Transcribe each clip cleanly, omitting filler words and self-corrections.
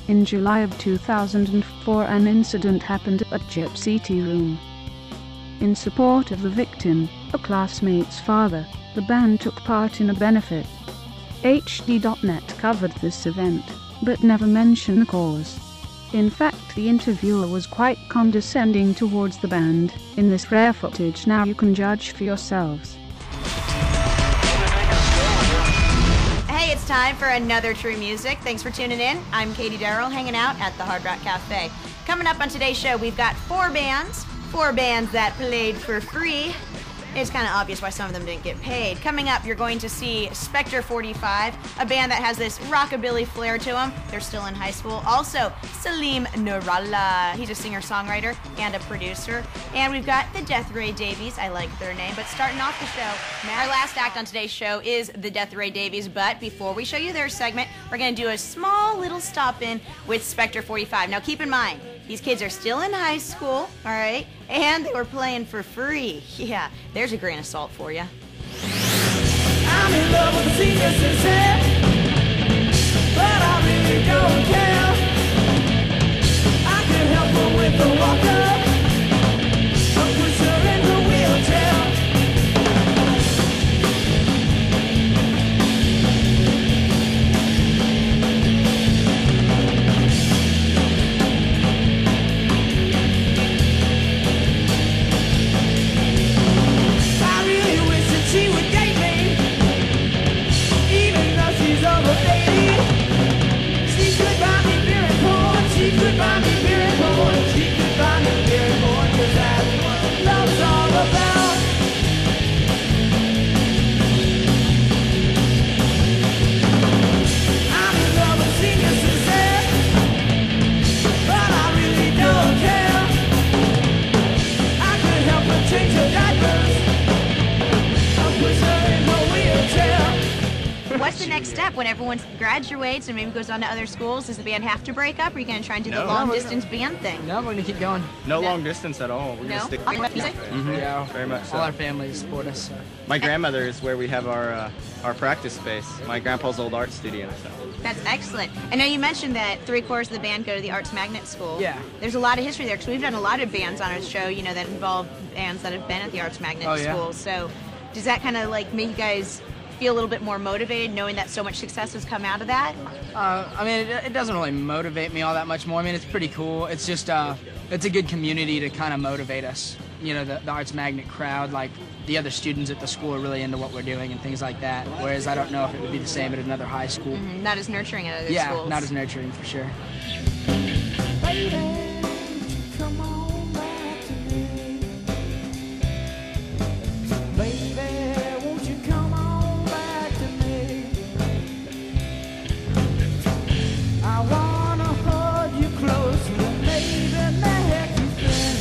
In July of 2004, an incident happened at Gypsy Tea Room. In support of the victim, a classmate's father, the band took part in a benefit. HD.net covered this event, but never mentioned the cause. In fact, the interviewer was quite condescending towards the band. In this rare footage, now you can judge for yourselves. Hey, it's time for another True Music. Thanks for tuning in. I'm Katie Darrell, hanging out at the Hard Rock Cafe. Coming up on today's show, we've got four bands that played for free. It's kind of obvious why some of them didn't get paid. Coming up, you're going to see Spector 45, a band that has this rockabilly flair to them. They're still in high school. Also, Salim Nurallah. He's a singer-songwriter and a producer. And we've got the Death Ray Davies. I like their name. But starting off the show, our last act on today's show is the Death Ray Davies. But before we show you their segment, we're going to do a small little stop-in with Spector 45. Now, keep in mind, these kids are still in high school, all right? And they were playing for free. Yeah, there's a grain of salt for you. I'm in love with the senior citizen, but I really don't care. I can help her with the walker, I'll push her in the wheelchair. She would date me, even though she's over 80. She could buy me beer and porn, she could buy me beer and porn, she could buy me beer and porn, 'cause that's what love's all about. I'm in love with senior citizen, but I really don't care. I could help her change her diapers, What's the next step when everyone graduates and maybe goes on to other schools? Does the band have to break up, or are you going to try and do the long-distance band thing? No, we're going to keep going. No long distance at all. We're going to stick to music? Yeah, very much so. All our families support us. So. My grandmother is where we have our practice space. My grandpa's old art studio. So. That's excellent. I know you mentioned that 3/4 of the band go to the Arts Magnet School. Yeah. There's a lot of history there, because we've done a lot of bands on our show, you know, that involve bands that have been at the Arts Magnet School. So does that kind of like make you guys feel a little bit more motivated, knowing that so much success has come out of that? I mean, it doesn't really motivate me all that much more. I mean, it's pretty cool. It's just, it's a good community to kind of motivate us. You know, the Arts Magnet crowd, like the other students at the school are really into what we're doing and things like that. Whereas I don't know if it would be the same at another high school. Not as nurturing at other schools. Yeah, not as nurturing for sure. Come on back to me. Baby, won't you come on back to me? I wanna hold you closely, maybe make you think.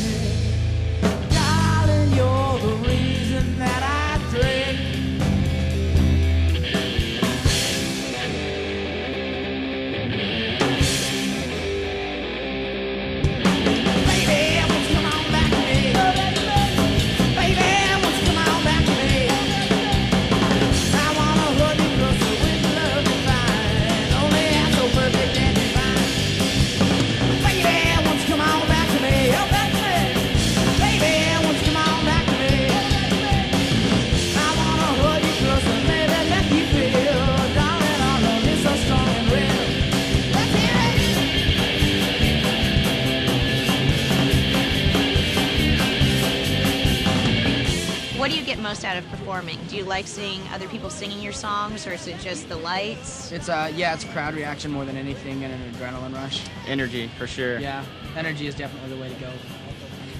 Darling, you're the reason that I drink. What do you get most out of performing? Do you like seeing other people singing your songs, or is it just the lights? It's it's crowd reaction more than anything, and an adrenaline rush. Energy, for sure. Yeah, energy is definitely the way to go.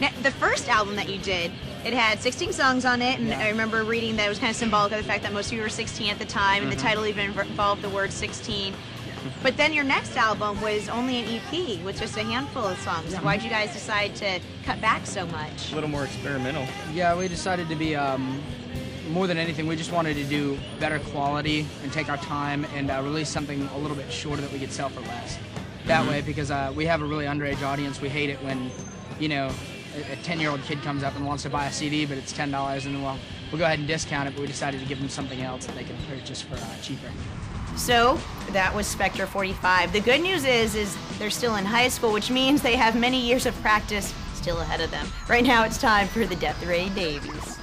Now, the first album that you did, it had 16 songs on it, and I remember reading that it was kind of symbolic of the fact that most of you were 16 at the time, and the title even involved the word 16. But then your next album was only an EP with just a handful of songs. Why'd you guys decide to cut back so much? A little more experimental. Yeah, we decided to be, more than anything, we just wanted to do better quality and take our time and release something a little bit shorter that we could sell for less. That way, because we have a really underage audience. We hate it when, you know, a 10-year-old kid comes up and wants to buy a CD, but it's $10, and then we'll go ahead and discount it, but we decided to give them something else that they can purchase for cheaper. So that was Spector 45. The good news is they're still in high school, which means they have many years of practice still ahead of them. Right now it's time for the Death Ray Davies.